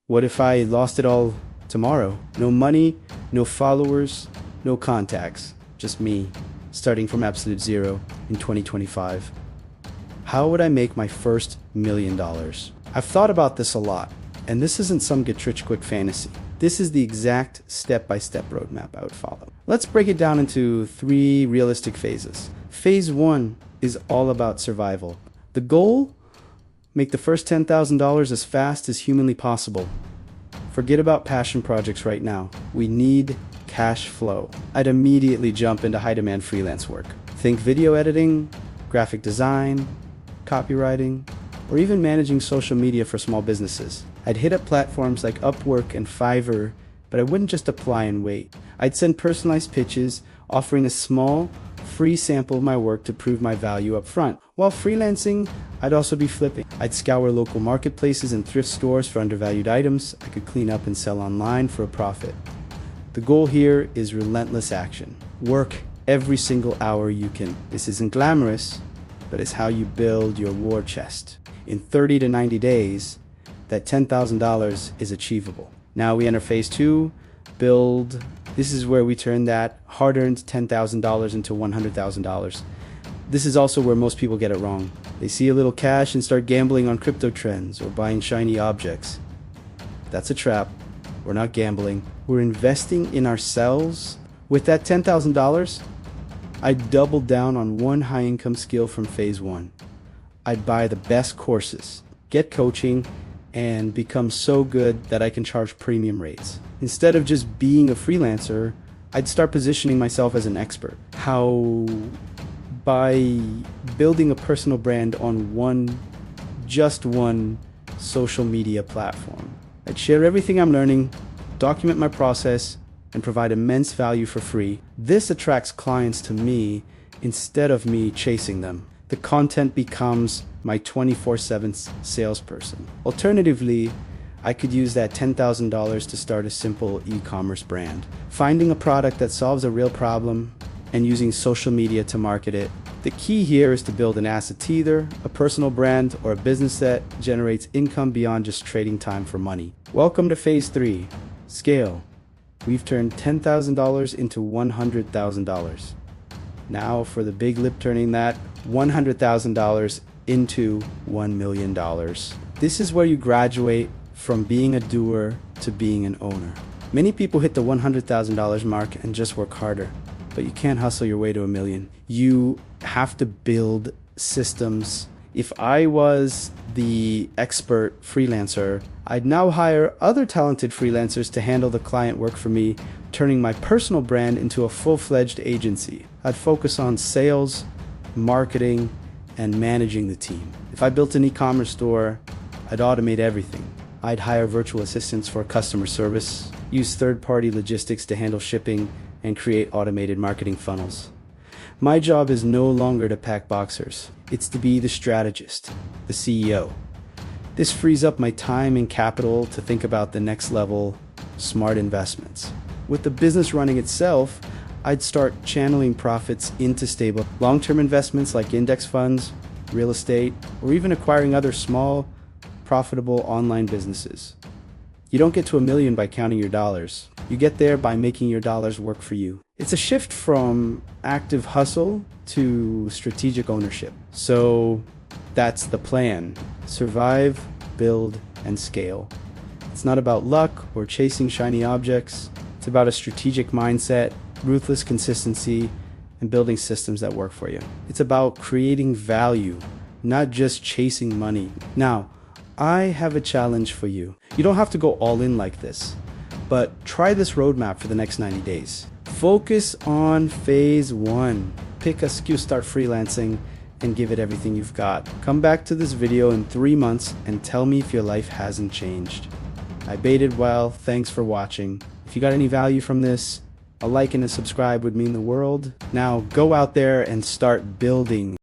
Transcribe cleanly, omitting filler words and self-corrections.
What if I lost it all tomorrow? No money, no followers, no contacts, just me, starting from absolute zero in 2025. How would I make my first $1 million? I've thought about this a lot, and this isn't some get-rich-quick fantasy. This is the exact step-by-step roadmap I would follow. Let's break it down into 3 realistic phases. Phase 1 is all about survival. The goal? Make the first $10,000 as fast as humanly possible. Forget about passion projects right now. We need cash flow. I'd immediately jump into high-demand freelance work. Think video editing, graphic design, copywriting, or even managing social media for small businesses. I'd hit up platforms like Upwork and Fiverr, but I wouldn't just apply and wait. I'd send personalized pitches, offering a small, free sample of my work to prove my value up front. While freelancing, I'd also be flipping. I'd scour local marketplaces and thrift stores for undervalued items I could clean up and sell online for a profit. The goal here is relentless action. Work every single hour you can. This isn't glamorous, but it's how you build your war chest. In 30 to 90 days, that $10,000 is achievable. Now we enter phase 2, build. This is where we turn that hard-earned $10,000 into $100,000. This is also where most people get it wrong. They see a little cash and start gambling on crypto trends or buying shiny objects. That's a trap. We're not gambling. We're investing in ourselves. With that $10,000, I'd double down on one high-income skill from phase 1. I'd buy the best courses, get coaching, and become so good that I can charge premium rates. Instead of just being a freelancer, I'd start positioning myself as an expert. How? By building a personal brand on just one social media platform. I'd share everything I'm learning, document my process, and provide immense value for free. This attracts clients to me instead of me chasing them. The content becomes my 24/7 salesperson. Alternatively, I could use that $10,000 to start a simple e-commerce brand. Finding a product that solves a real problem and using social media to market it. The key here is to build an asset, either a personal brand or a business that generates income beyond just trading time for money. Welcome to phase 3, scale. We've turned $10,000 into $100,000. Now for the big lip turning, that $100,000 into $1 million. This is where you graduate from being a doer to being an owner. Many people hit the $100,000 mark and just work harder, but you can't hustle your way to $1 million. You have to build systems. If I was the expert freelancer, I'd now hire other talented freelancers to handle the client work for me, turning my personal brand into a full-fledged agency. I'd focus on sales, marketing, and managing the team. If I built an e-commerce store, I'd automate everything. I'd hire virtual assistants for customer service, use third-party logistics to handle shipping, and create automated marketing funnels. My job is no longer to pack boxers. It's to be the strategist, the CEO. This frees up my time and capital to think about the next level, smart investments. With the business running itself, I'd start channeling profits into stable long-term investments like index funds, real estate, or even acquiring other small, profitable online businesses. You don't get to $1 million by counting your dollars. You get there by making your dollars work for you. It's a shift from active hustle to strategic ownership. So that's the plan. Survive, build, and scale. It's not about luck or chasing shiny objects. It's about a strategic mindset, ruthless consistency, and building systems that work for you. It's about creating value, not just chasing money. Now, I have a challenge for you. You don't have to go all in like this, but try this roadmap for the next 90 days. Focus on phase 1. Pick a skill, start freelancing, and give it everything you've got. Come back to this video in 3 months and tell me if your life hasn't changed. I baited well. Thanks for watching. If you got any value from this, a like and a subscribe would mean the world. Now go out there and start building.